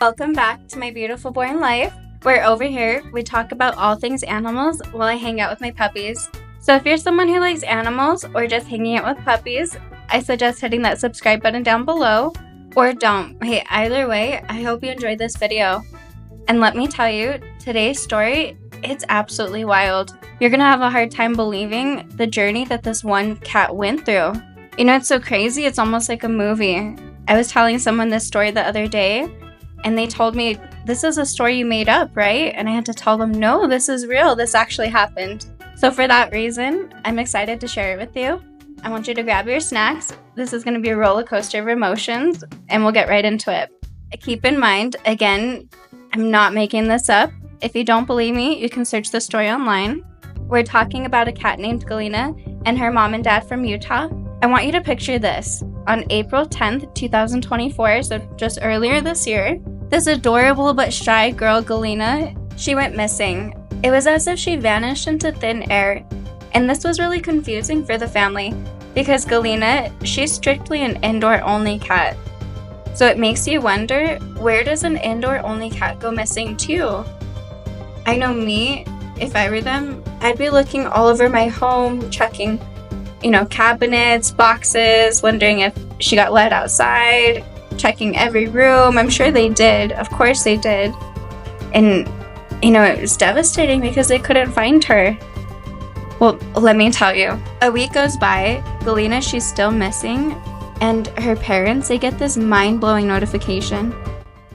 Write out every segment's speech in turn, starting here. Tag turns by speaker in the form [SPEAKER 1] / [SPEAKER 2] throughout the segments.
[SPEAKER 1] Welcome back to my beautiful boring life, where over here we talk about all things animals while I hang out with my puppies. So if you're someone who likes animals or just hanging out with puppies, I suggest hitting that subscribe button down below, or don't. Hey, either way, I hope you enjoyed this video. And let me tell you, today's story, it's absolutely wild. You're gonna have a hard time believing the journey that this one cat went through. You know, it's so crazy, it's almost like a movie. I was telling someone this story the other day, and they told me, this is a story you made up, right? And I had to tell them, no, this is real. This actually happened. So for that reason, I'm excited to share it with you. I want you to grab your snacks. This is going to be a roller coaster of emotions, and we'll get right into it. Keep in mind, again, I'm not making this up. If you don't believe me, you can search the story online. We're talking about a cat named Galena and her mom and dad from Utah. I want you to picture this. On April 10th, 2024, so just earlier this year, this adorable but shy girl, Galena, she went missing. It was as if she vanished into thin air, and this was really confusing for the family because Galena, she's strictly an indoor-only cat. So it makes you wonder, where does an indoor-only cat go missing to? I know me, if I were them, I'd be looking all over my home, checking cabinets, boxes, wondering if she got let outside, checking every room. I'm sure they did. Of course they did. And, it was devastating because they couldn't find her. Well, let me tell you. A week goes by, Galena, she's still missing, and her parents, they get this mind-blowing notification.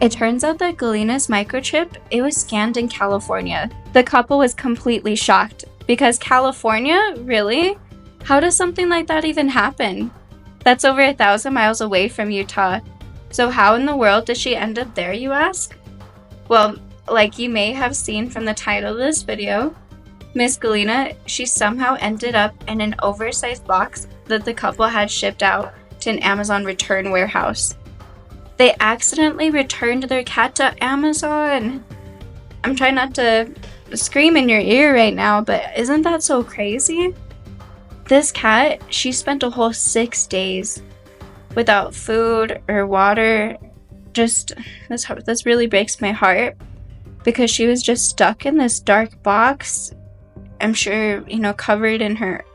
[SPEAKER 1] It turns out that Galena's microchip, it was scanned in California. The couple was completely shocked because California, really? How does something like that even happen? That's over 1,000 miles away from Utah. So how in the world did she end up there, you ask? Well, like you may have seen from the title of this video, Miss Galena, she somehow ended up in an oversized box that the couple had shipped out to an Amazon return warehouse. They accidentally returned their cat to Amazon. I'm trying not to scream in your ear right now, but isn't that so crazy? This cat, she spent a whole 6 days without food or water. This really breaks my heart because she was just stuck in this dark box. I'm sure, covered in her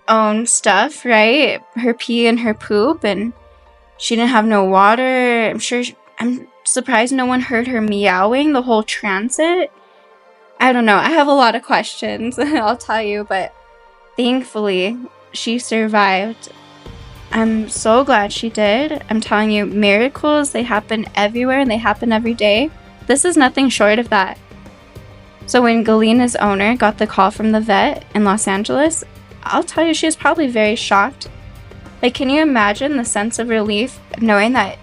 [SPEAKER 1] own stuff, right? Her pee and her poop, and she didn't have no water. I'm surprised no one heard her meowing the whole transit. I don't know. I have a lot of questions, I'll tell you, but thankfully, she survived. I'm so glad she did. I'm telling you, miracles, they happen everywhere and they happen every day. This is nothing short of that. So when Galena's owner got the call from the vet in Los Angeles, I'll tell you, she was probably very shocked. Like, can you imagine the sense of relief knowing that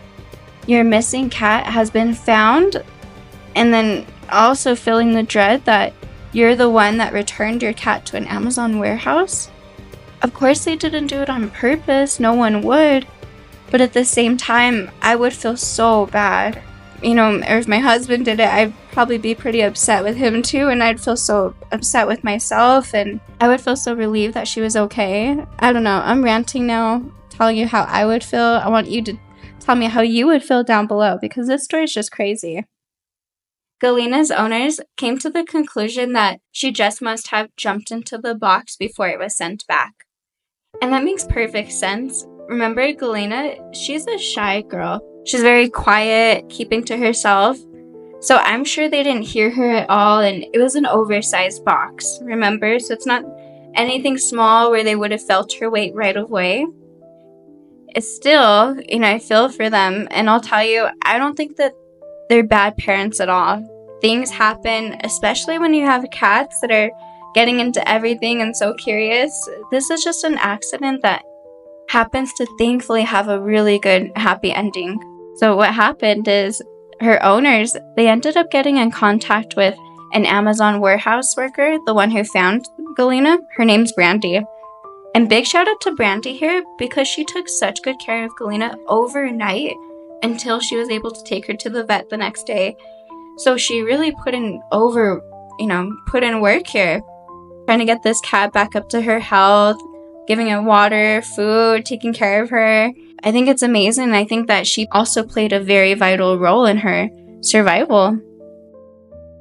[SPEAKER 1] your missing cat has been found, and then also feeling the dread that you're the one that returned your cat to an Amazon warehouse? Of course they didn't do it on purpose, no one would. But at the same time, I would feel so bad. Or if my husband did it, I'd probably be pretty upset with him too, and I'd feel so upset with myself, and I would feel so relieved that she was okay. I don't know, I'm ranting now, telling you how I would feel. I want you to tell me how you would feel down below, because this story is just crazy. Galena's owners came to the conclusion that she just must have jumped into the box before it was sent back. And that makes perfect sense. Remember, Galena, she's a shy girl. She's very quiet, keeping to herself. So I'm sure they didn't hear her at all, and it was an oversized box, remember? So it's not anything small where they would have felt her weight right away. It's still, I feel for them, and I'll tell you, I don't think that they're bad parents at all. Things happen, especially when you have cats that are getting into everything and so curious. This is just an accident that happens to thankfully have a really good, happy ending. So what happened is her owners, they ended up getting in contact with an Amazon warehouse worker, the one who found Galena. Her name's Brandy. And big shout out to Brandy here because she took such good care of Galena overnight until she was able to take her to the vet the next day. So she really put in work here, trying to get this cat back up to her health, giving her water, food, taking care of her. I think it's amazing. I think that she also played a very vital role in her survival.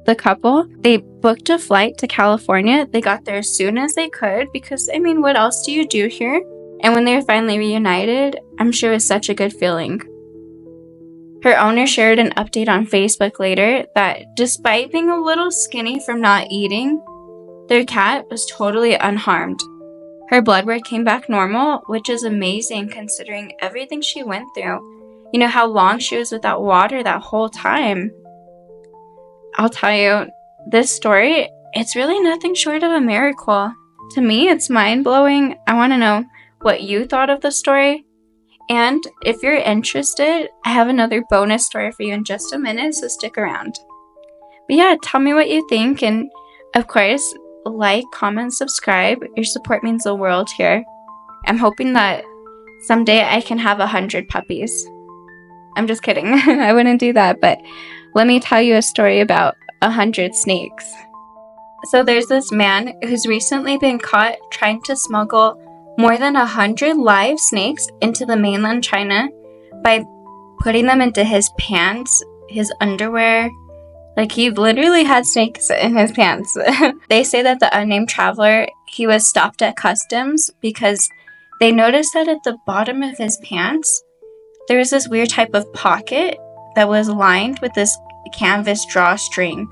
[SPEAKER 1] The couple, they booked a flight to California. They got there as soon as they could because, I mean, what else do you do here? And when they were finally reunited, I'm sure it was such a good feeling. Her owner shared an update on Facebook later that despite being a little skinny from not eating, their cat was totally unharmed. Her blood work came back normal, which is amazing considering everything she went through. You know, how long she was without water that whole time. I'll tell you, this story, it's really nothing short of a miracle. To me, it's mind-blowing. I want to know what you thought of the story. And if you're interested, I have another bonus story for you in just a minute, so stick around. But yeah, tell me what you think, and of course, like, comment, subscribe. Your support means the world here. I'm hoping that someday I can have 100 puppies. I'm just kidding. I wouldn't do that, but let me tell you a story about 100 snakes. So there's this man who's recently been caught trying to smuggle more than 100 live snakes into the mainland China by putting them into his pants, his underwear. Like, he literally had snakes in his pants. They say that the unnamed traveler, he was stopped at customs because they noticed that at the bottom of his pants, there was this weird type of pocket that was lined with this canvas drawstring.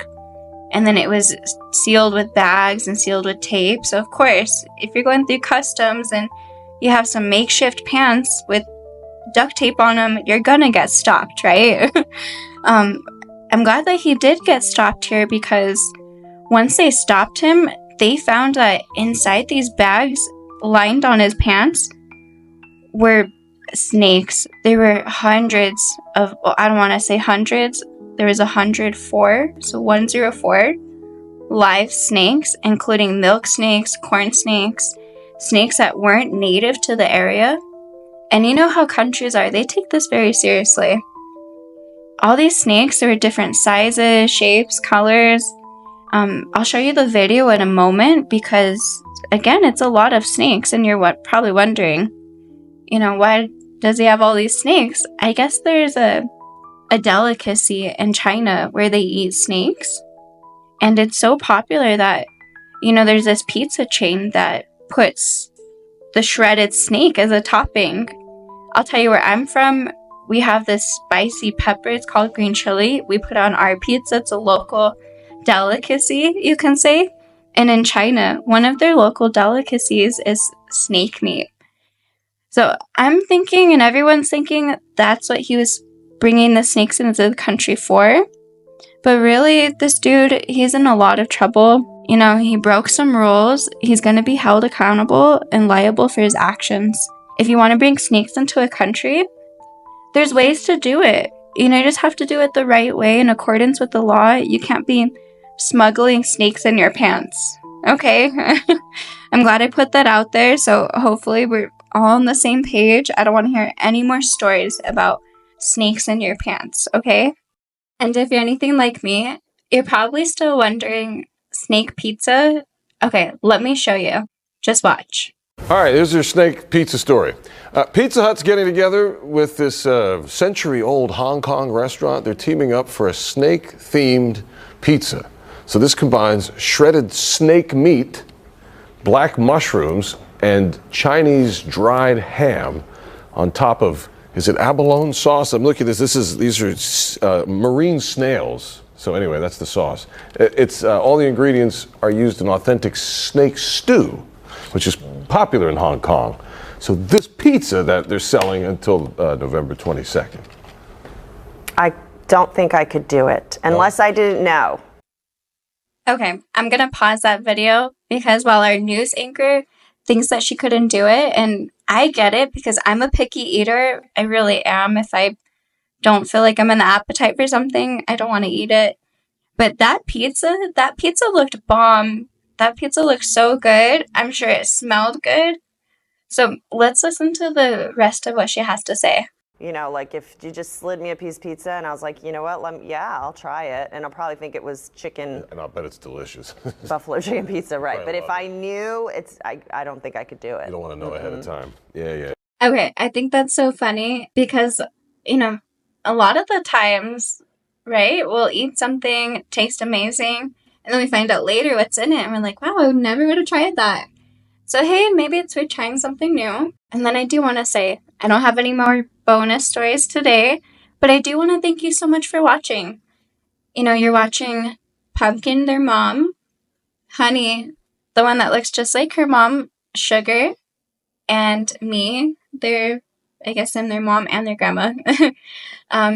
[SPEAKER 1] And then it was sealed with bags and sealed with tape. So, of course, if you're going through customs and you have some makeshift pants with duct tape on them, you're gonna get stopped, right? I'm glad that he did get stopped here because once they stopped him, they found that inside these bags lined on his pants were snakes. There were hundreds of, well, I don't want to say hundreds. There was 104, so 104 live snakes, including milk snakes, corn snakes, snakes that weren't native to the area. And you know how countries are, they take this very seriously. All these snakes, there were different sizes, shapes, colors. I'll show you the video in a moment because, again, it's a lot of snakes, and you're probably wondering, you know, why does he have all these snakes? I guess there's a delicacy in China where they eat snakes, and it's so popular that, you know, there's this pizza chain that puts the shredded snake as a topping. I'll tell you where I'm from, we have this spicy pepper, it's called green chili. We put it on our pizza. It's a local delicacy, you can say. And in China, one of their local delicacies is snake meat. So I'm thinking, and everyone's thinking, that's what he was bringing the snakes into the country for. But really, this dude, he's in a lot of trouble. You know, he broke some rules. He's going to be held accountable and liable for his actions. If you want to bring snakes into a country, there's ways to do it. You know, you just have to do it the right way in accordance with the law. You can't be smuggling snakes in your pants. Okay? I'm glad I put that out there. So hopefully we're all on the same page. I don't want to hear any more stories about snakes in your pants. Okay? And if you're anything like me, you're probably still wondering, snake pizza? Okay, let me show you. Just watch.
[SPEAKER 2] All right, here's your snake pizza story. Pizza Hut's getting together with this century-old Hong Kong restaurant. They're teaming up for a snake-themed pizza. So this combines shredded snake meat, black mushrooms, and Chinese dried ham on top of, is it abalone sauce? I'm looking at this. These are marine snails. So anyway, that's the sauce. It's all the ingredients are used in authentic snake stew, which is popular in Hong Kong. So this pizza that they're selling until November 22nd.
[SPEAKER 3] I don't think I could do it unless I didn't know.
[SPEAKER 1] Okay, I'm going to pause that video because while our news anchor thinks that she couldn't do it, and I get it because I'm a picky eater, I really am. If I don't feel like I'm in the appetite for something, I don't want to eat it. But that pizza looked bomb. That pizza looked so good. I'm sure it smelled good. So let's listen to the rest of what she has to say.
[SPEAKER 3] You know, like if you just slid me a piece of pizza and I was like, you know what, I'll try it. And I'll probably think it was chicken.
[SPEAKER 2] And I'll bet it's delicious.
[SPEAKER 3] Buffalo chicken pizza, right. But if I knew, I don't think I could do it.
[SPEAKER 2] You don't want to know ahead of time. Yeah.
[SPEAKER 1] Okay, I think that's so funny because, you know, a lot of the times, right, we'll eat something, taste amazing, and then we find out later what's in it, and we're like, wow, I never would have tried that. So, hey, maybe it's worth trying something new. And then I do want to say, I don't have any more bonus stories today, but I do want to thank you so much for watching. You're watching Pumpkin, their mom, Honey, the one that looks just like her mom, Sugar, and me, I guess I'm their mom and their grandma.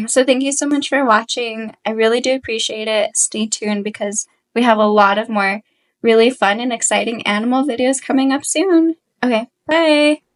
[SPEAKER 1] So thank you so much for watching. I really do appreciate it. Stay tuned because we have a lot of more really fun and exciting animal videos coming up soon. Okay, bye!